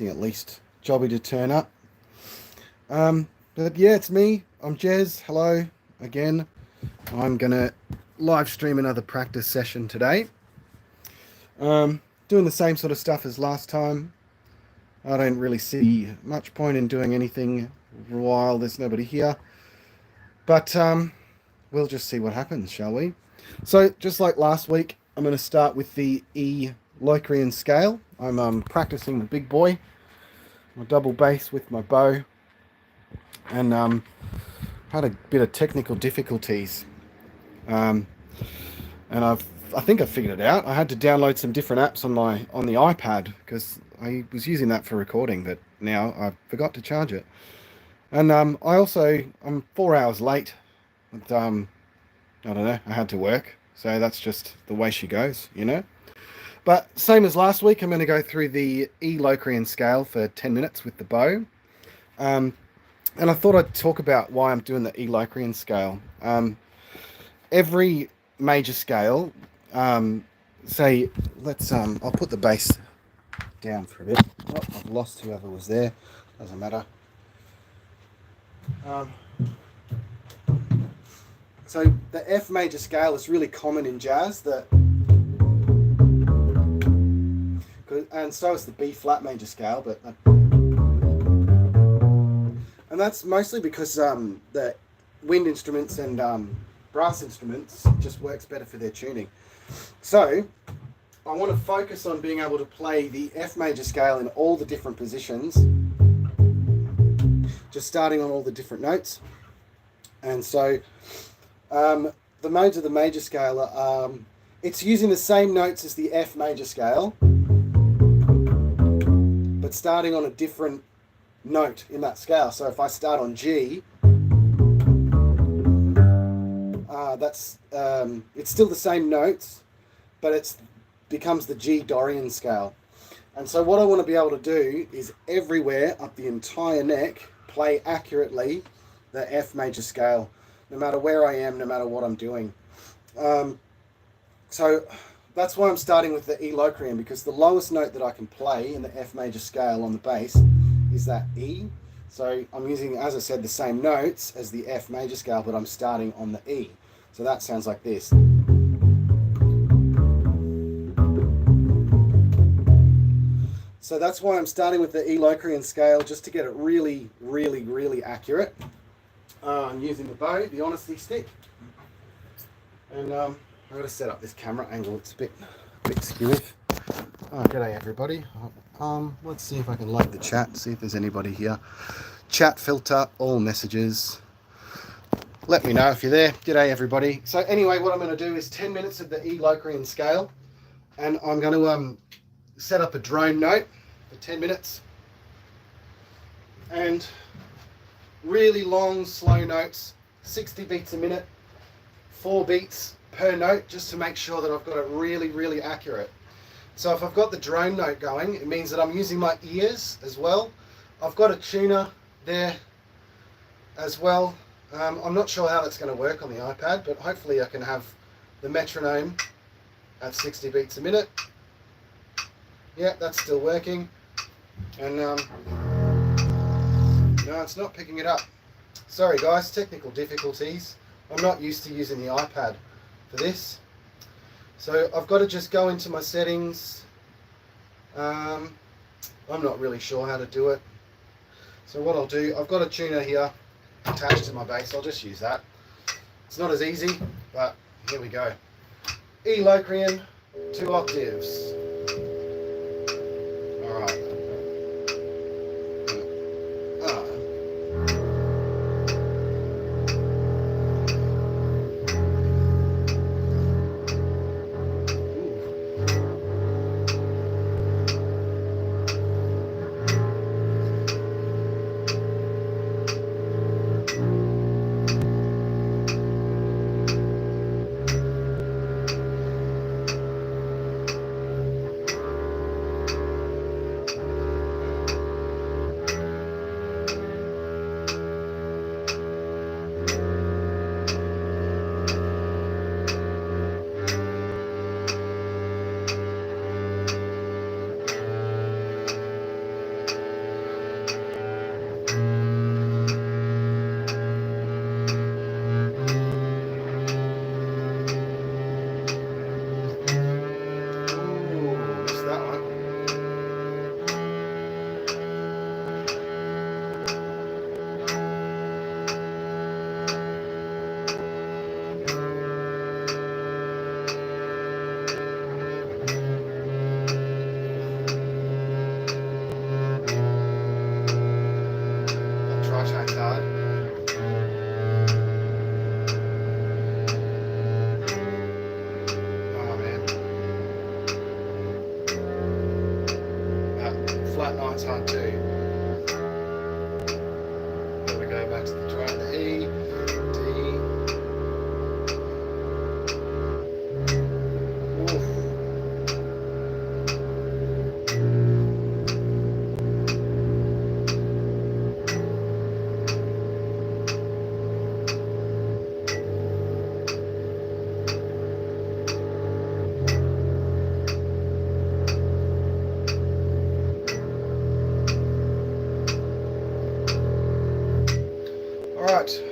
At least Jobbie to turn up. But yeah, it's me. I'm Jez. Hello again. I'm gonna live stream another practice session today. Doing the same sort of stuff as last time. I don't really see much point in doing anything while there's nobody here. But we'll just see what happens, shall we? So just like last week, I'm going to start with the E Locrian scale. I'm practicing the big boy, my double bass with my bow, and had a bit of technical difficulties. And I think I figured it out. I had to download some different apps on the iPad because I was using that for recording, but now I forgot to charge it. And I'm 4 hours late. But, I don't know. I had to work, so that's just the way she goes, you know. But same as last week, I'm going to go through the E Locrian scale for 10 minutes with the bow. And I thought I'd talk about why I'm doing the E Locrian scale. Every major scale, say, I'll put the bass down for a bit. Oh, I've lost whoever was there. Doesn't matter. So the F major scale is really common in jazz, and so is the B flat major scale, and that's mostly because the wind instruments and brass instruments just works better for their tuning. So I want to focus on being able to play the F major scale in all the different positions, just starting on all the different notes. And so the modes of the major scale are, it's using the same notes as the F major scale, but starting on a different note in that scale. So if I start on G, it's still the same notes, but it becomes the G Dorian scale. And so what I want to be able to do is everywhere up the entire neck play accurately the F major scale, no matter where I am, no matter what I'm doing. So that's why I'm starting with the E Locrian, because the lowest note that I can play in the F major scale on the bass is that E. So I'm using, as I said, the same notes as the F major scale, but I'm starting on the E. So that sounds like this. So that's why I'm starting with the E Locrian scale, just to get it really, really, really accurate. I'm using the bow, the honesty stick, and I've got to set up this camera angle. It's a bit skewy. Oh, g'day everybody. Let's see if I can load the chat, see if there's anybody here. Chat filter, all messages. Let me know if you're there. G'day everybody. So anyway, what I'm going to do is 10 minutes of the E Locrian scale, and I'm going to set up a drone note for 10 minutes. And really long, slow notes, 60 beats a minute, 4 beats per note, just to make sure that I've got it really, really accurate. So if I've got the drone note going, it means that I'm using my ears as well. I've got a tuner there as well. I'm not sure how that's going to work on the iPad, but hopefully I can have the metronome at 60 beats a minute. Yeah, that's still working. And no, it's not picking it up. Sorry guys, technical difficulties. I'm not used to using the iPad for this. So I've got to just go into my settings. I'm not really sure how to do it. So what I'll do, I've got a tuner here attached to my bass. I'll just use that. It's not as easy, but here we go. E Locrian, 2 octaves. All right. can't do. Then we go back to the drone, the E, D. Oof. Alright,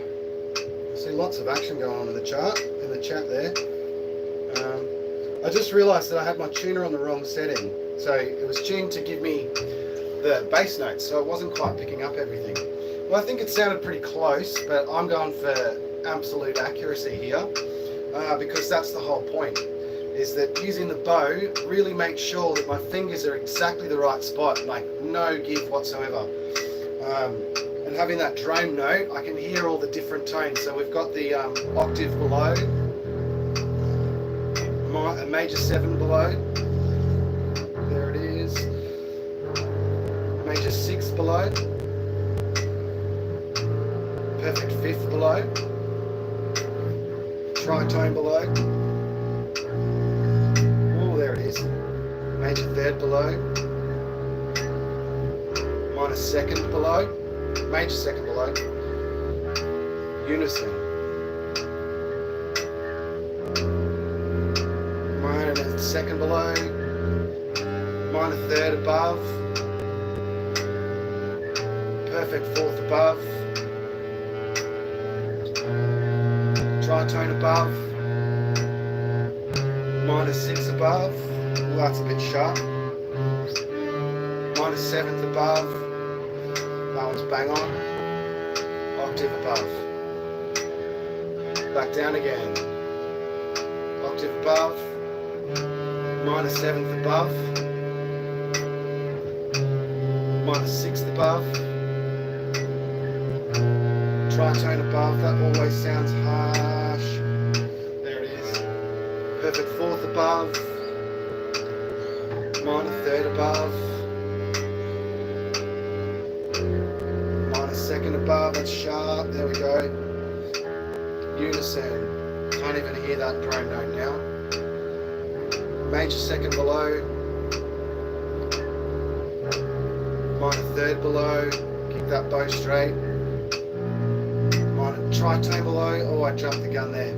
I see lots of action going on in the chat there. I just realised that I had my tuner on the wrong setting. So it was tuned to give me the bass notes, so it wasn't quite picking up everything. Well, I think it sounded pretty close, but I'm going for absolute accuracy here, because that's the whole point, is that using the bow really makes sure that my fingers are exactly the right spot, like no give whatsoever. And having that drone note, I can hear all the different tones. So we've got the octave below, a major 7 below, there it is, major 6 below, perfect 5th below, tritone below, oh there it is, major 3rd below, minor 2nd below, major 2nd below, unison, minor 2nd below, minor 3rd above, perfect 4th above, tritone above, minor 6 above, well, that's a bit sharp, minor 7th above, that one's bang on, octave above, back down again, octave above, minor 7th above, minor 6th above, tritone above, that always sounds harsh, there it is, perfect 4th above, minor 3rd above, minor 2nd above, that's sharp, there we go, unison, can't even hear that drone note now, major 2nd below, minor 3rd below, keep that bow straight, minor tritone below, oh I jumped the gun there,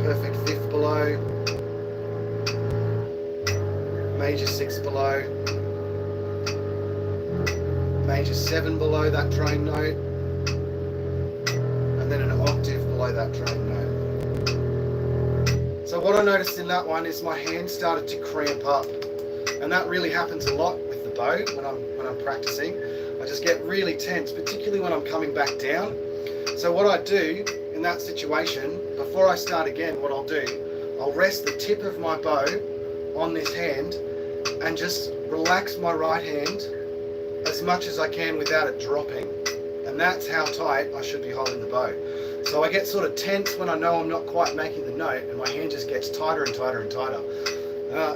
perfect 5th below, major 6 below, major 7 below that drone note, and then an octave below that drone note. So what I noticed in that one is my hand started to cramp up, and that really happens a lot with the bow when I'm practicing. I just get really tense, particularly when I'm coming back down. So what I do in that situation, before I start again, what I'll do, I'll rest the tip of my bow on this hand and just relax my right hand as much as I can without it dropping. And that's how tight I should be holding the bow. So I get sort of tense when I know I'm not quite making the note, and my hand just gets tighter and tighter and tighter.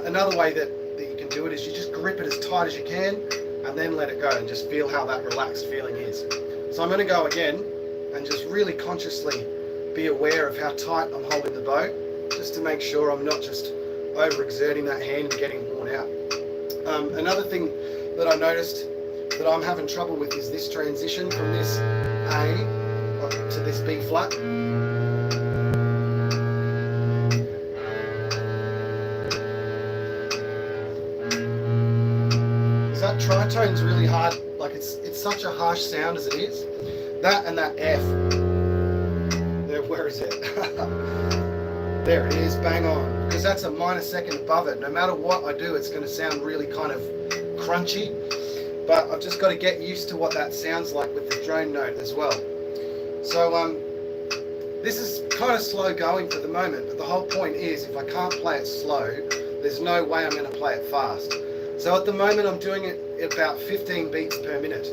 Another way that you can do it is you just grip it as tight as you can and then let it go and just feel how that relaxed feeling is. So I'm going to go again and just really consciously be aware of how tight I'm holding the bow, just to make sure I'm not just overexerting that hand and getting worn out. Another thing that I noticed that I'm having trouble with is this transition from this A to this B flat. That tritone's really hard, like it's such a harsh sound as it is. That and that F. There, where is it? There it is, bang on. Because that's a minor 2nd above it. No matter what I do, it's going to sound really kind of crunchy. But I've just got to get used to what that sounds like with the drone note as well. So this is kind of slow going for the moment, but the whole point is if I can't play it slow, there's no way I'm going to play it fast. So at the moment I'm doing it at about 15 beats per minute.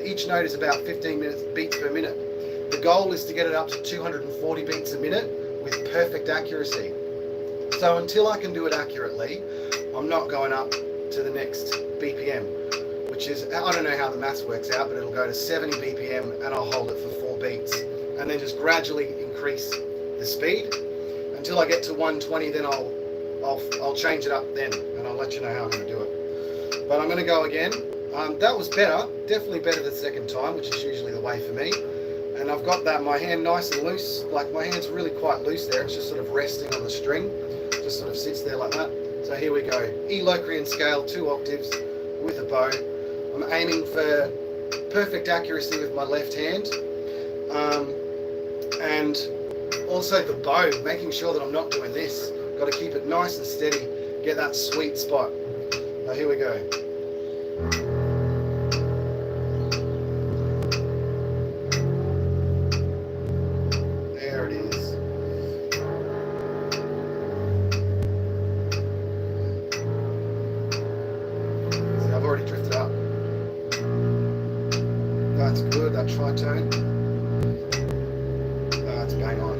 Each note is about 15 beats per minute. The goal is to get it up to 240 beats a minute with perfect accuracy. So until I can do it accurately, I'm not going up to the next BPM. which is, I don't know how the maths works out, but it'll go to 70 BPM and I'll hold it for 4 beats and then just gradually increase the speed until I get to 120. Then I'll change it up then, and I'll let you know how I'm going to do it. But I'm going to go again. That was better, definitely better the second time, which is usually the way for me. And I've got that, my hand nice and loose, like my hand's really quite loose there. It's just sort of resting on the string, just sort of sits there like that. So here we go, E Locrian scale, 2 octaves with a bow. I'm aiming for perfect accuracy with my left hand. And also the bow, making sure that I'm not doing this. Got to keep it nice and steady, get that sweet spot. Now here we go. There it is. See, I've already drifted up. That's good, that tritone. That's bang on.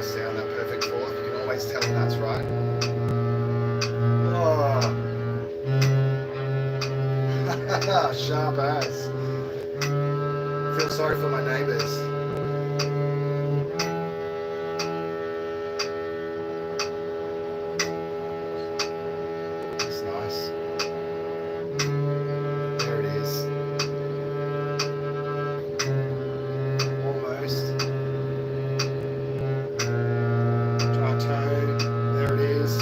Sound that perfect fourth, you can always tell when that's right. Oh, sharp as. Feel sorry for my neighbours. That's nice. There it is. Almost. There it is.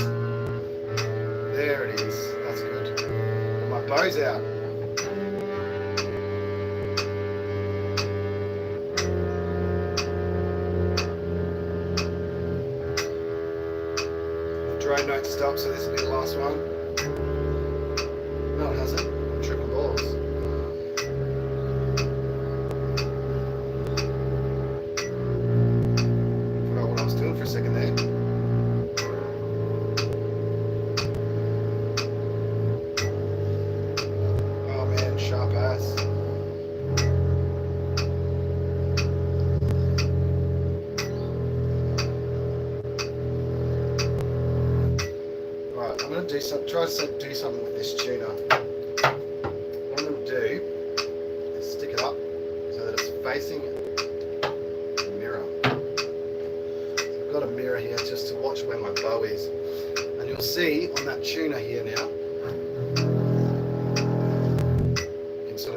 There it is. That's good. Put my bows out. The drone note to stop, so this will be the last one. No, it hasn't. Triple balls. Forgot what I was doing for a second there. Sharp ass. Right, I'm going to do some, try to do something with this tuner. What I'm going to do is stick it up so that it's facing the mirror. So I've got a mirror here just to watch where my bow is, and you'll see on that tuner here now.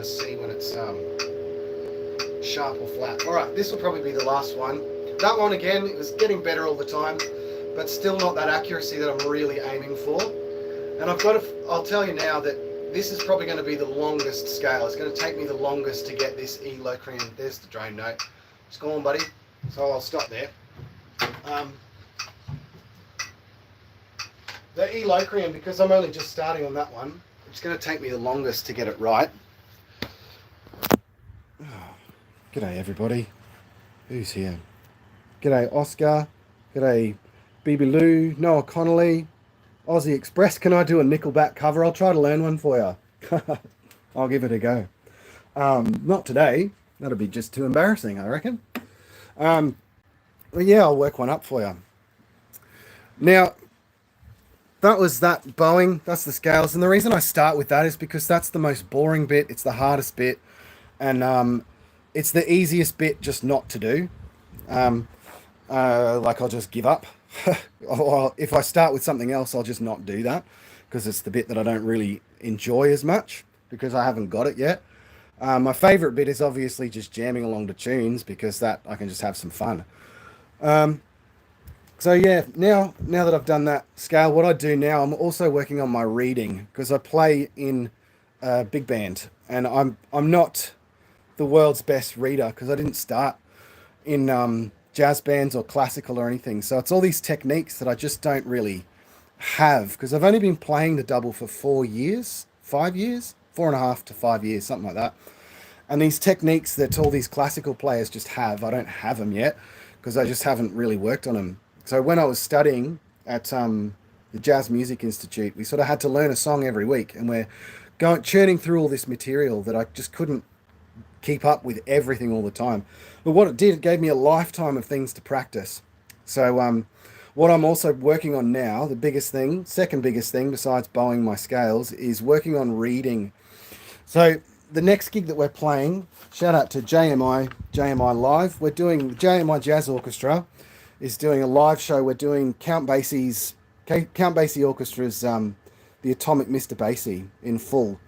See when it's sharp or flat. Alright, this will probably be the last one. That one again, it was getting better all the time, but still not that accuracy that I'm really aiming for. And I'll tell you now that this is probably going to be the longest scale. It's going to take me the longest to get this E Locrian. There's the drone note. It's gone, buddy. So I'll stop there. The E Locrian, because I'm only just starting on that one, it's going to take me the longest to get it right. G'day everybody. Who's here? G'day Oscar. G'day BB Lou. Noah Connolly. Aussie Express. Can I do a Nickelback cover? I'll try to learn one for you. I'll give it a go. Not today. That'll be just too embarrassing, I reckon. Well, yeah, I'll work one up for you. Now, that was that bowing. That's the scales. And the reason I start with that is because that's the most boring bit. It's the hardest bit. And it's the easiest bit just not to do. Like I'll just give up. Or if I start with something else, I'll just not do that because it's the bit that I don't really enjoy as much because I haven't got it yet. My favorite bit is obviously just jamming along to tunes because that I can just have some fun. So yeah, now that I've done that scale, what I do now, I'm also working on my reading because I play in a big band and I'm not the world's best reader because I didn't start in jazz bands or classical or anything. So it's all these techniques that I just don't really have because I've only been playing the double for 4 years, 5 years, 4.5 to 5 years, something like that. And these techniques that all these classical players just have, I don't have them yet because I just haven't really worked on them. So when I was studying at the Jazz Music Institute, we sort of had to learn a song every week, and we're churning through all this material that I just couldn't keep up with everything all the time. But what it did, it gave me a lifetime of things to practice. So what I'm also working on now, the biggest thing, second biggest thing besides bowing my scales, is working on reading. So the next gig that we're playing, shout out to JMI Live. We're doing JMI Jazz Orchestra is doing a live show. We're doing Count Basie Orchestra's The Atomic Mr. Basie in full.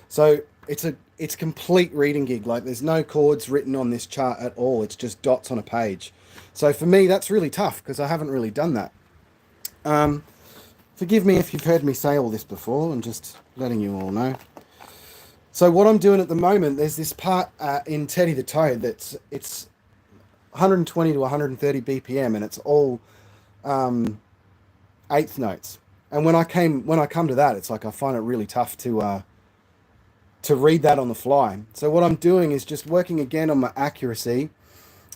So it's complete reading gig. Like, there's no chords written on this chart at all. It's just dots on a page. So for me, that's really tough because I haven't really done that. Forgive me if you've heard me say all this before. I'm just letting you all know. So what I'm doing at the moment, there's this part in Teddy the Toad it's 120 to 130 BPM, and it's all eighth notes. And when I come to that, it's like I find it really tough to read that on the fly. So what I'm doing is just working again on my accuracy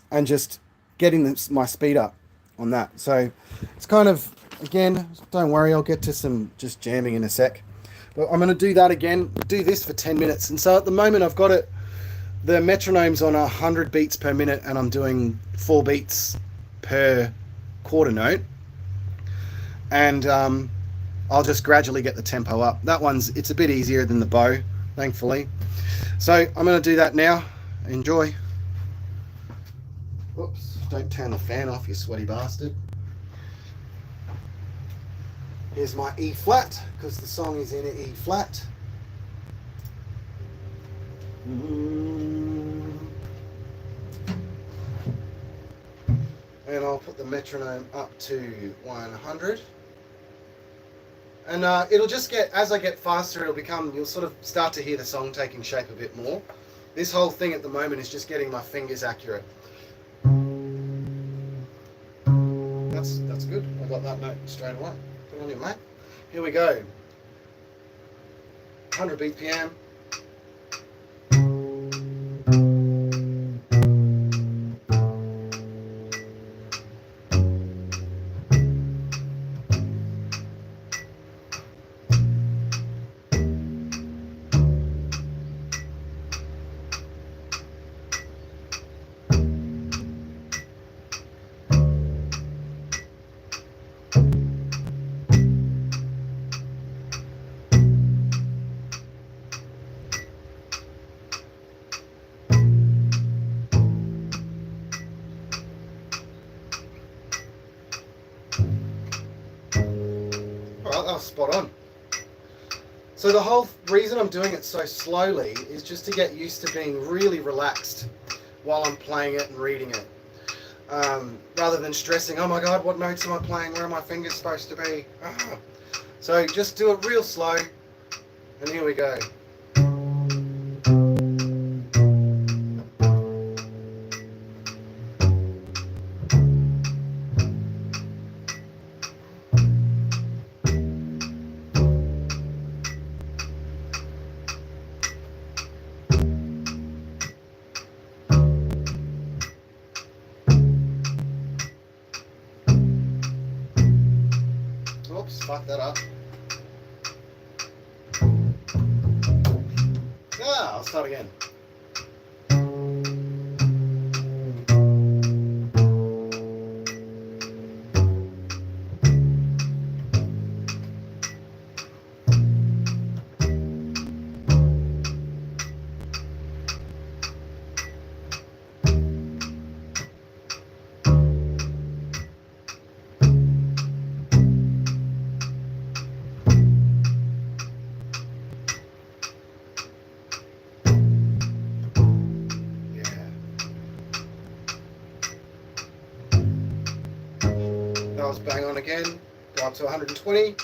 and just getting my speed up on that. So it's kind of, again, don't worry, I'll get to some just jamming in a sec. But I'm going to do that again, do this for 10 minutes. And so at the moment I've got the metronome's on 100 beats per minute, and I'm doing 4 beats per quarter note. And I'll just gradually get the tempo up. It's a bit easier than the bow, thankfully. So I'm going to do that now. Enjoy. Whoops, don't turn the fan off, you sweaty bastard. Here's my E flat, because the song is in E flat. And I'll put the metronome up to 100. And it'll just get, as I get faster, you'll sort of start to hear the song taking shape a bit more. This whole thing at the moment is just getting my fingers accurate. That's good. I got that note straight away. Good on you, mate. Here we go. 100 BPM. That was spot on. So the whole reason I'm doing it so slowly is just to get used to being really relaxed while I'm playing it and reading it. Rather than stressing, oh my God, what notes am I playing? Where are my fingers supposed to be? So just do it real slow, and here we go. Oops, fuck that up. I'll start again. That was bang on again. Go up to 120.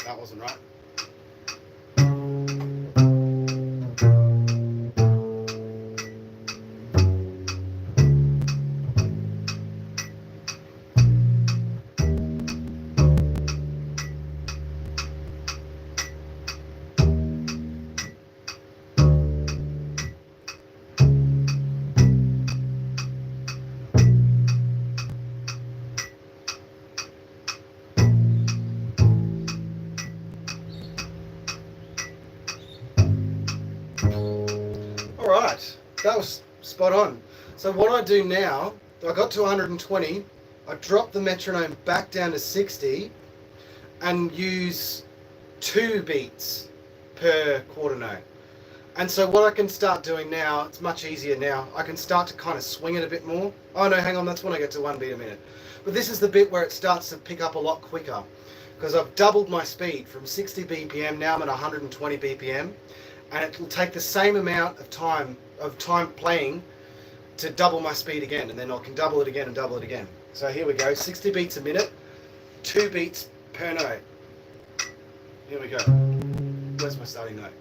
That wasn't right. that was spot on. So what I do now, I got to 120, I drop the metronome back down to 60 and use 2 beats per quarter note. And so what I can start doing now, it's much easier now, I can start to kind of swing it a bit more. Oh no, hang on, that's when I get to 1 beat a minute. But this is the bit where it starts to pick up a lot quicker, because I've doubled my speed from 60 BPM, now I'm at 120 BPM, and it will take the same amount of time playing to double my speed again, and then I can double it again and double it again. So here we go, 60 beats a minute, 2 beats per note. Here we go. Where's my starting note?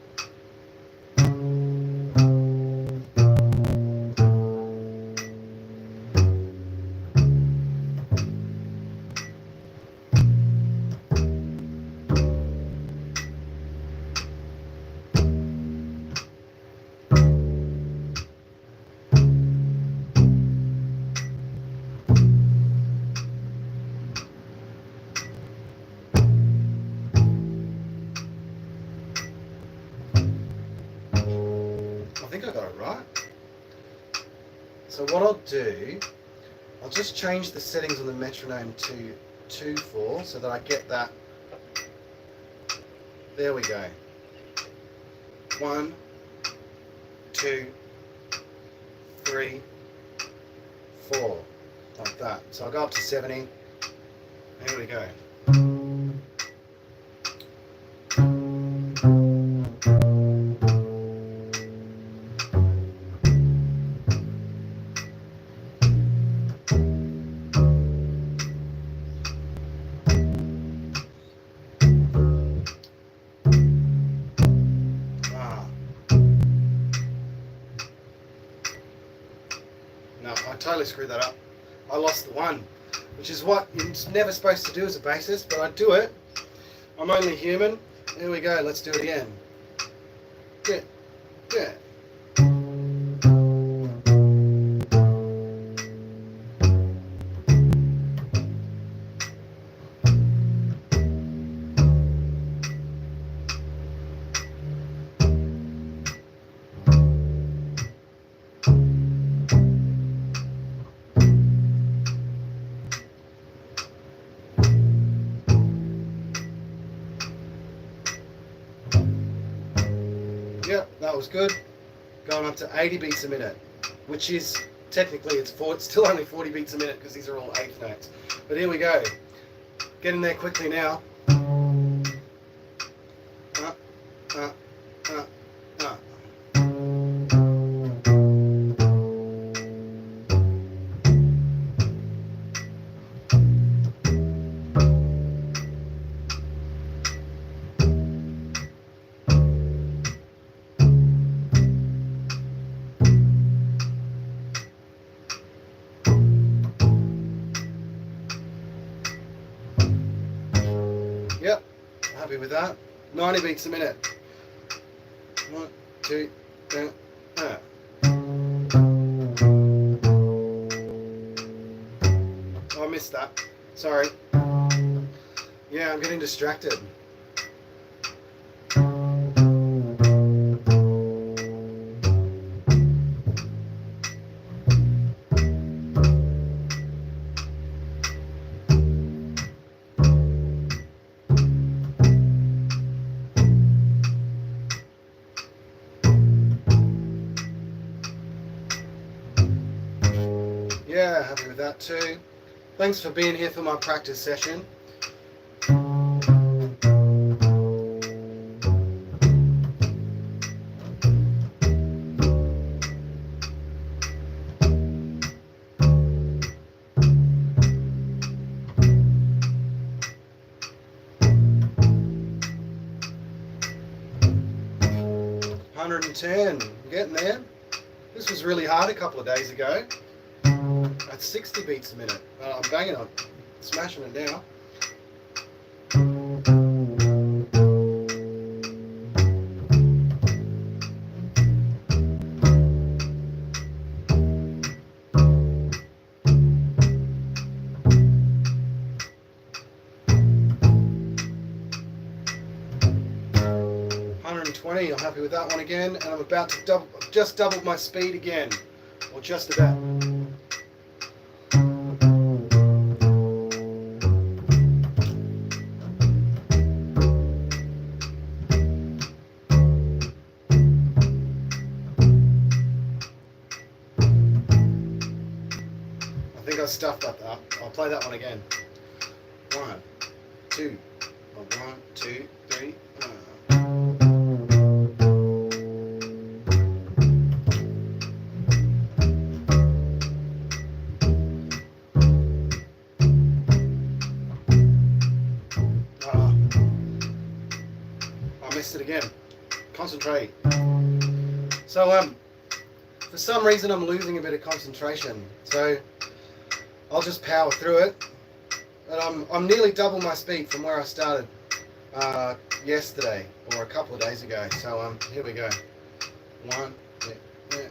I think I got it right. So what I'll do, I'll just change the settings on the metronome to 2/4 so that I get that. There we go. 1, 2, 3, 4, like that. So I'll go up to 70. There we go. No, I totally screwed that up. I lost the 1, which is what you're never supposed to do as a bassist, but I do it. I'm only human. Here we go, let's do it again. Yeah, yeah. Yep, that was good. Going up to 80 beats a minute, which is technically it's still only 40 beats a minute because these are all 8th notes. But here we go. Getting there quickly now. Yep, happy with that. 90 beats a minute. 1, 2, 3, Oh, I missed that. Sorry. Yeah, I'm getting distracted. Yeah, happy with that too. Thanks for being here for my practice session. We're getting there. This was really hard a couple of days ago. At 60 beats a minute. I'm banging on, smashing it now. 120. I'm happy with that one again, and I'm about to just doubled my speed again, or just about. I think I stuffed that up. I'll play that one again. 1, 2, 1, 2, 3. I missed it again. Concentrate. So for some reason I'm losing a bit of concentration. So I'll just power through it. And I'm nearly double my speed from where I started yesterday or a couple of days ago. So here we go. 1, 2, 3.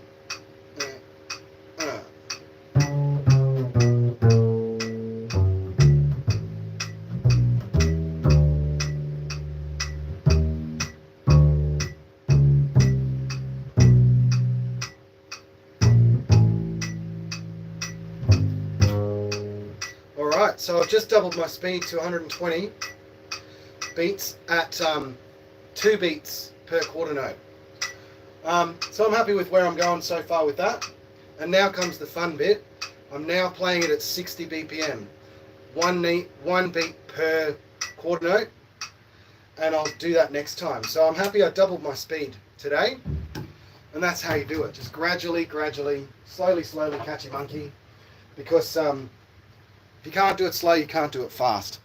Alright, so I've just doubled my speed to 120 beats at 2 beats per quarter note. So I'm happy with where I'm going so far with that. And now comes the fun bit. I'm now playing it at 60 BPM. One beat per quarter note. And I'll do that next time. So I'm happy I doubled my speed today. And that's how you do it. Just gradually, slowly catch a monkey. Because if you can't do it slow, you can't do it fast.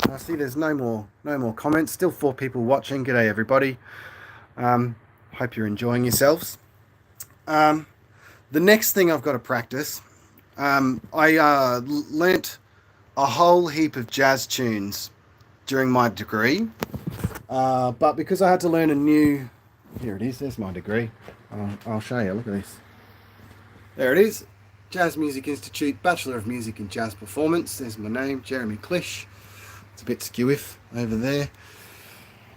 I see there's no more comments. Still 4 people watching. G'day everybody. Hope you're enjoying yourselves. The next thing I've got to practice, I learnt a whole heap of jazz tunes during my degree. But because I had to learn a new... Here it is. There's my degree. I'll show you. Look at this. There it is. Jazz Music Institute, Bachelor of Music in Jazz Performance. There's my name, Jeremy Clish. It's a bit skewiff over there.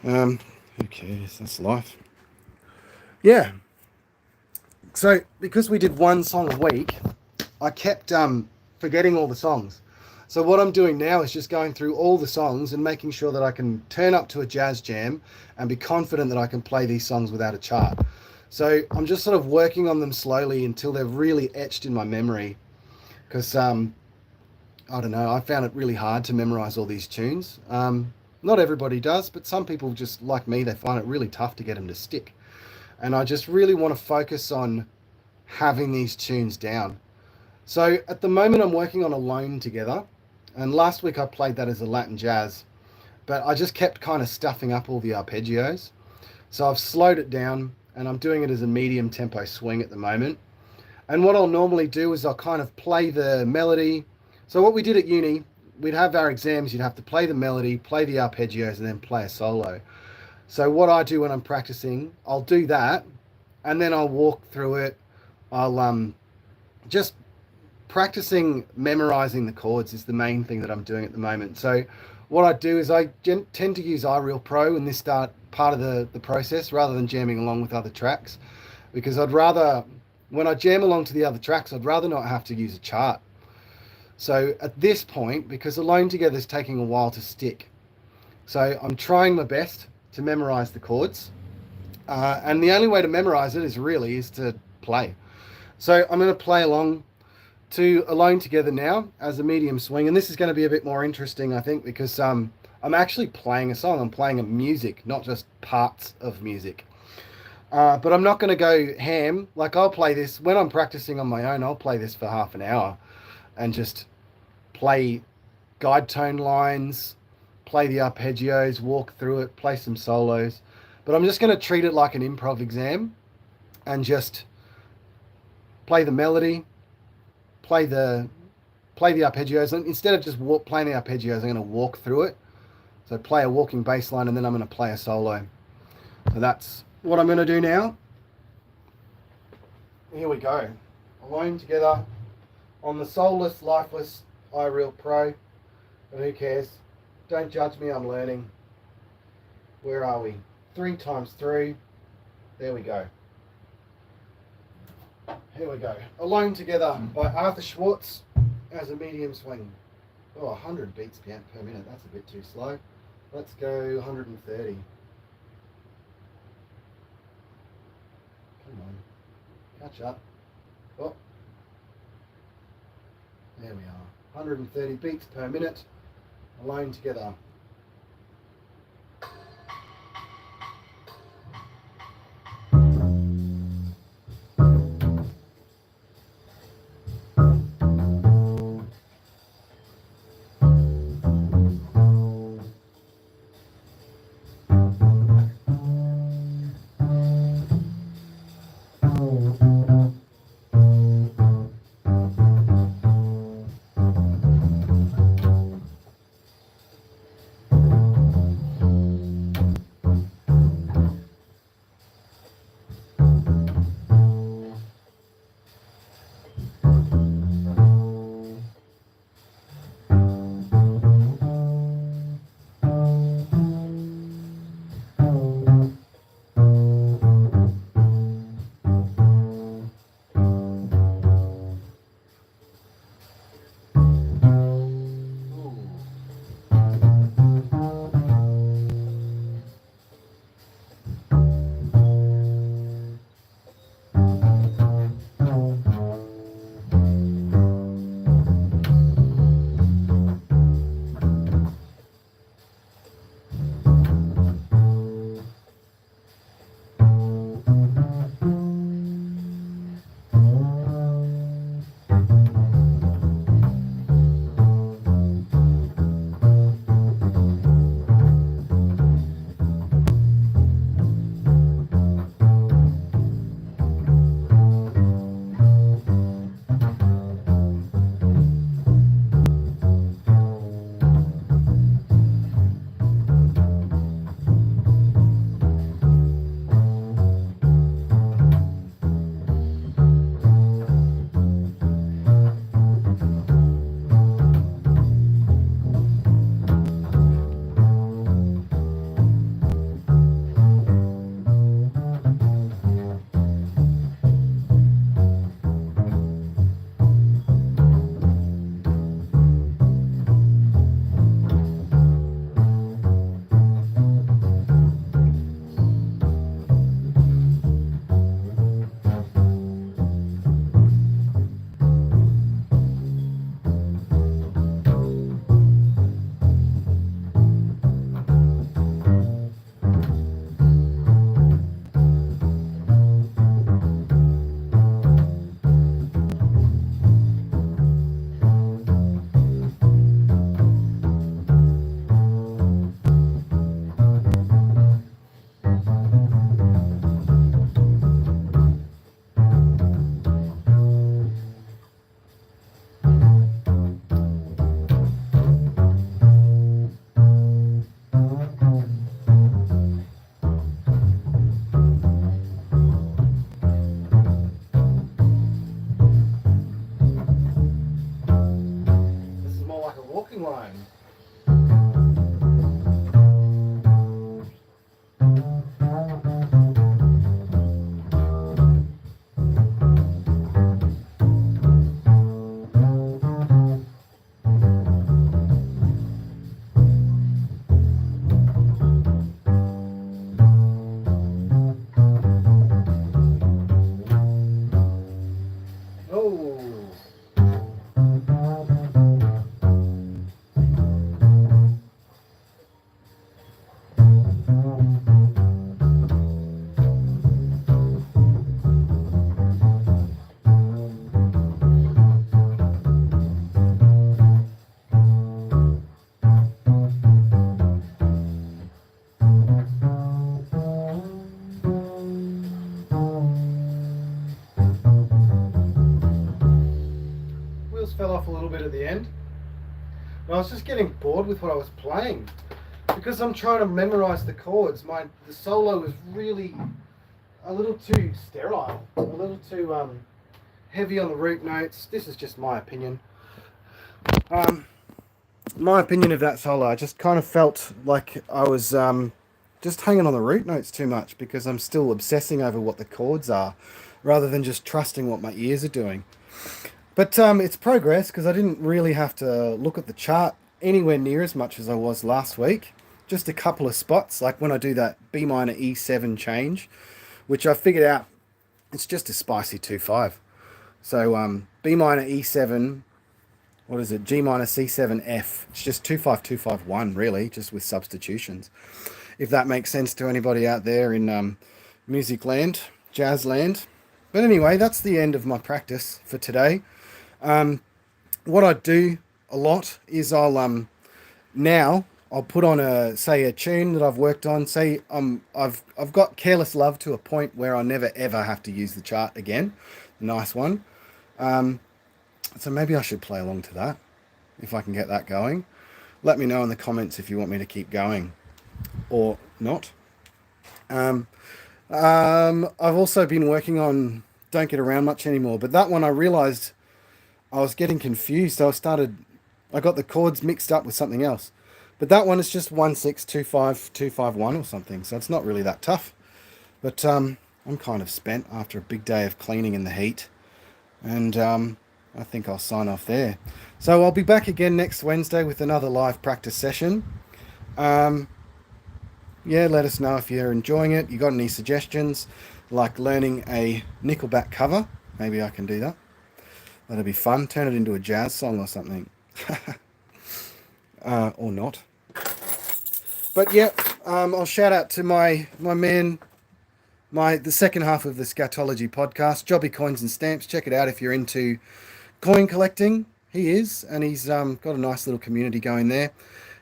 Who cares? That's life. Yeah. So, because we did one song a week, I kept forgetting all the songs. So what I'm doing now is just going through all the songs and making sure that I can turn up to a jazz jam and be confident that I can play these songs without a chart. So I'm just sort of working on them slowly until they're really etched in my memory. Because, I don't know, I found it really hard to memorize all these tunes. Not everybody does, but some people just, like me, they find it really tough to get them to stick. And I just really want to focus on having these tunes down. So at the moment I'm working on Alone Together. And last week I played that as a Latin jazz. But I just kept kind of stuffing up all the arpeggios. So I've slowed it down. And I'm doing it as a medium tempo swing at the moment. And what I'll normally do is I'll kind of play the melody. So what we did at uni, we'd have our exams, you'd have to play the melody, play the arpeggios, and then play a solo. So what I do when I'm practicing, I'll do that, and then I'll walk through it. I'll just practicing memorizing the chords is the main thing that I'm doing at the moment. So what I do is I tend to use iReal Pro in this part of the process rather than jamming along with other tracks, because I'd rather, when I jam along to the other tracks, I'd rather not have to use a chart. So at this point, because Alone Together is taking a while to stick, so I'm trying my best to memorize the chords, and the only way to memorize it is to play. So I'm going to play along to Alone Together now as a medium swing, and this is going to be a bit more interesting, I think, because I'm actually playing a song. I'm playing a music, not just parts of music. But I'm not going to go ham. Like, I'll play this when I'm practicing on my own. I'll play this for half an hour and just play guide tone lines, play the arpeggios, walk through it, play some solos. But I'm just going to treat it like an improv exam and just play the melody, play the arpeggios. And instead of just playing the arpeggios, I'm going to walk through it. So play a walking bass line, and then I'm going to play a solo. So that's what I'm going to do now. Here we go. Alone Together on the soulless, lifeless iReal Pro. But who cares? Don't judge me, I'm learning. Where are we? 3 times 3. There we go. Here we go. Alone Together by Arthur Schwartz as a medium swing. Oh, 100 beats per minute. That's a bit too slow. Let's go 130. Come on. Catch up. Oh. There we are. 130 beats per minute. Alone Together. Fell off a little bit at the end. And I was just getting bored with what I was playing because I'm trying to memorize the chords. The solo was really a little too sterile, a little too heavy on the root notes. This is just my opinion. My opinion of that solo. I just kind of felt like I was just hanging on the root notes too much because I'm still obsessing over what the chords are rather than just trusting what my ears are doing. But it's progress because I didn't really have to look at the chart anywhere near as much as I was last week. Just a couple of spots, like when I do that B minor E7 change, which I figured out it's just a spicy 2-5. So B minor E7, what is it? G minor C7 F. It's just 2-5-2-5-1 really, just with substitutions. If that makes sense to anybody out there in music land, jazz land. But anyway, that's the end of my practice for today. What I do a lot is I'll put on a tune that I've worked on. Say I've got Careless Love to a point where I never ever have to use the chart again. Nice one. So maybe I should play along to that if I can get that going. Let me know in the comments if you want me to keep going or not. I've also been working on Don't Get Around Much Anymore, but that one I realized I was getting confused. So I got the chords mixed up with something else. But that one is just 1-6-2-5-2-5-1 or something. So it's not really that tough. But I'm kind of spent after a big day of cleaning in the heat. And I think I'll sign off there. So I'll be back again next Wednesday with another live practice session. Yeah, let us know if you're enjoying it. You got any suggestions, like learning a Nickelback cover? Maybe I can do that. That'd be fun. Turn it into a jazz song or something. Or not. But yeah, I'll shout out to my man, the second half of the Scatology podcast, Jobbie Coins and Stamps. Check it out if you're into coin collecting. He is, and he's got a nice little community going there.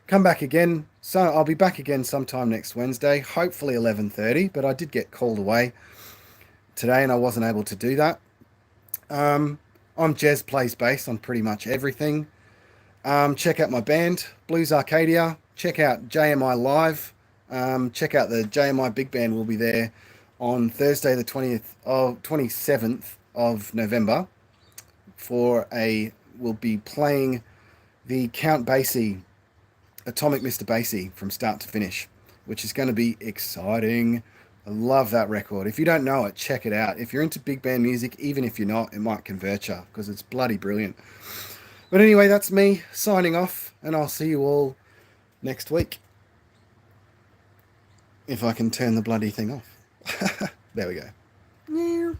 Come back again. So I'll be back again sometime next Wednesday, hopefully 11:30, but I did get called away today and I wasn't able to do that. I'm Jez Plays Bass on pretty much everything. Check out my band, Blues Arcadia. Check out JMI Live. Check out the JMI Big Band. Will be there on Thursday, the 27th of November. We'll be playing the Count Basie, Atomic Mr. Basie from start to finish, which is going to be exciting. I love that record. If you don't know it, check it out. If you're into big band music, even if you're not, it might convert you because it's bloody brilliant. But anyway, that's me signing off, and I'll see you all next week. If I can turn the bloody thing off. There we go.